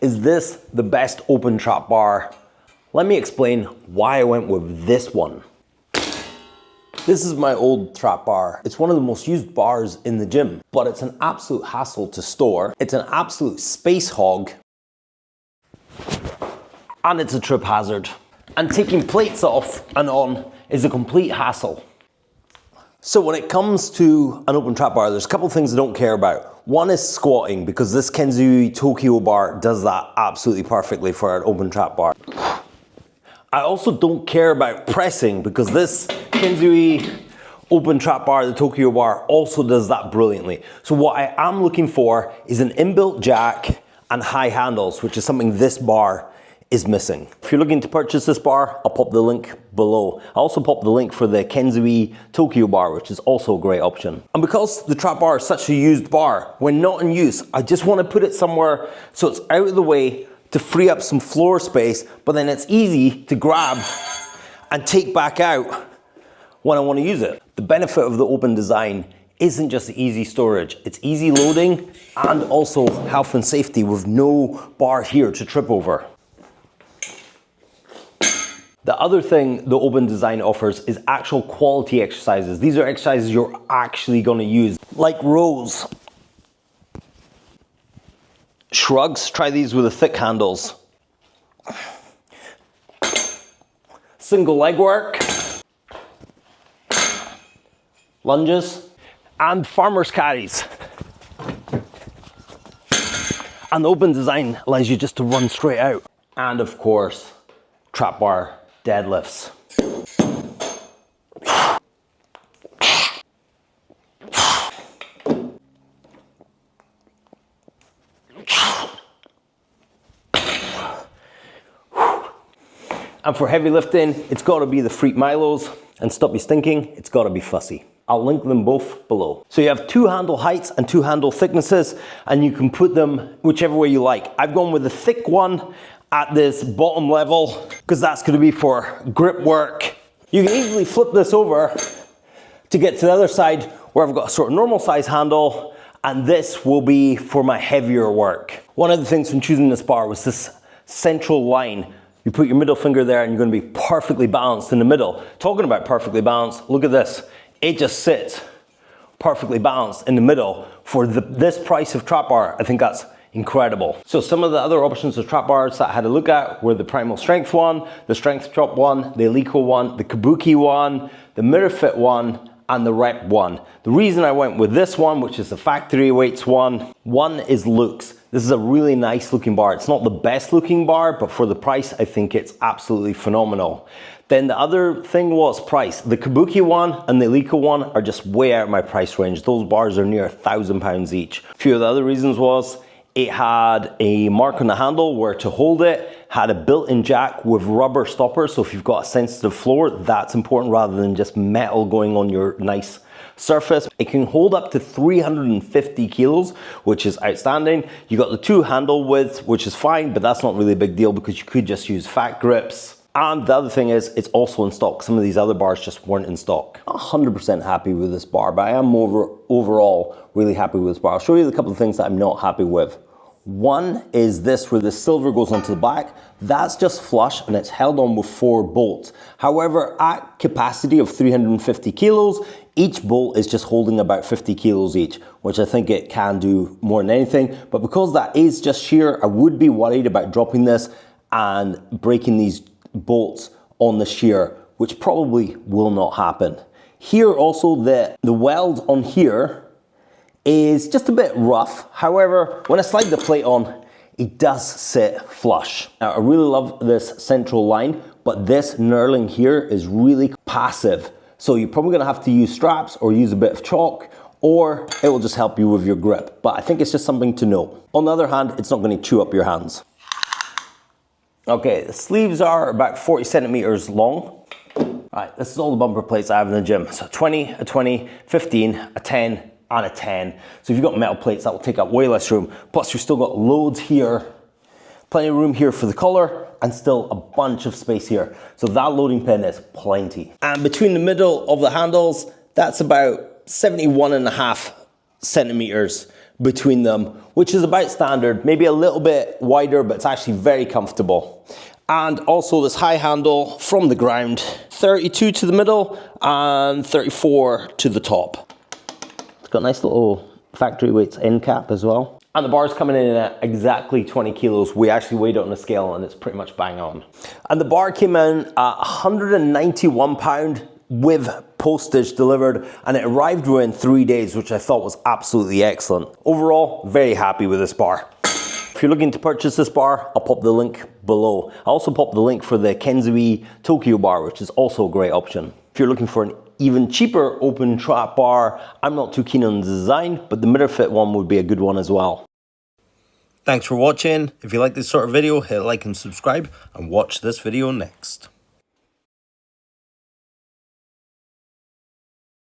Is this the best open trap bar? Let me explain why I went with this one. This is my old trap bar. It's one of the most used bars in the gym, but it's an absolute hassle to store. It's an absolute space hog, and it's a trip hazard. And taking plates off and on is a complete hassle. So when it comes to an open trap bar, there's a couple of things I don't care about. One is squatting, because this Kensui Tokyo bar does that absolutely perfectly for an open trap bar. I also don't care about pressing, because this Kensui open trap bar, the Tokyo bar, also does that brilliantly. So what I am looking for is an inbuilt jack and high handles, which is something this bar is missing. If you're looking to purchase this bar, I'll pop the link below. I'll also pop the link for the Kensui Tokyo bar, which is also a great option. And because the trap bar is such a used bar, when not in use, I just want to put it somewhere so it's out of the way to free up some floor space, but then it's easy to grab and take back out when I want to use it. The benefit of the open design isn't just easy storage, it's easy loading and also health and safety with no bar here to trip over. The other thing the open design offers is actual quality exercises. These are exercises you're actually going to use, like rows. Shrugs, try these with the thick handles. Single leg work. Lunges. And farmer's carries. And the open design allows you just to run straight out. And of course, trap bar deadlifts. And for heavy lifting, it's got to be the Freet Milos, and stop you stinking, it's got to be Fussy. I'll link them both below. So you have two handle heights and two handle thicknesses, and you can put them whichever way you like. I've gone with the thick one at this bottom level, because that's going to be for grip work. You can easily flip this over to get to the other side where I've got a sort of normal size handle, and this will be for my heavier work. One of the things from choosing this bar was this central line. You put your middle finger there and you're going to be perfectly balanced in the middle. Talking about perfectly balanced, look at this. It just sits perfectly balanced in the middle. For this price of trap bar, I think that's incredible. So some of the other options of trap bars that I had a look at were the Primal Strength one, the Strength Drop one, the Eleiko one, the Kabuki one, the Mirafit one, and the Rep one. The reason I went with this one, which is the factory weights one is looks. This is a really nice looking bar. It's not the best looking bar, but for the price, I think it's absolutely phenomenal. Then the other thing was price. The Kabuki one and the Eleiko one are just way out of my price range. Those bars are near £1,000 each. A few of the other reasons was it had a mark on the handle where to hold it, had a built-in jack with rubber stoppers, so if you've got a sensitive floor, that's important rather than just metal going on your nice surface. It can hold up to 350 kilos, which is outstanding. You got the two handle width, which is fine, but that's not really a big deal because you could just use fat grips. And the other thing is, it's also in stock. Some of these other bars just weren't in stock. 100% happy with this bar, but I am overall really happy with this bar. I'll show you a couple of things that I'm not happy with. One is this, where the silver goes onto the back. That's just flush and it's held on with 4 bolts. However, at capacity of 350 kilos, each bolt is just holding about 50 kilos each, which I think it can do more than anything. But because that is just shear, I would be worried about dropping this and breaking these bolts on the shear, which probably will not happen. Here also, the weld on here is just a bit rough. However, when I slide the plate on, it does sit flush. Now, I really love this central line, but this knurling here is really passive. So you're probably gonna have to use straps or use a bit of chalk, or it will just help you with your grip. But I think it's just something to know. On the other hand, it's not gonna chew up your hands. Okay, the sleeves are about 40 centimeters long. All right, this is all the bumper plates I have in the gym. So 20, a 20, 15, a 10, and a 10. So if you've got metal plates, that will take up way less room. Plus you've still got loads here, plenty of room here for the collar, and still a bunch of space here. So that loading pin is plenty. And between the middle of the handles, that's about 71.5 centimeters between them, which is about standard, maybe a little bit wider, but it's actually very comfortable. And also this high handle from the ground, 32 to the middle and 34 to the top. It's got a nice little factory weights end cap as well. And the bar's coming in at exactly 20 kilos. We actually weighed it on a scale and it's pretty much bang on. And the bar came in at 191 pound with postage delivered, and it arrived within 3 days, which I thought was absolutely excellent. Overall, very happy with this bar. If you're looking to purchase this bar, I'll pop the link below. I'll also pop the link for the Kensui Tokyo bar, which is also a great option. If you're looking for an even cheaper open trap bar, I'm not too keen on the design, but the Mirafit one would be a good one as well. Thanks for watching. If you like this sort of video, hit like and subscribe, and watch this video next.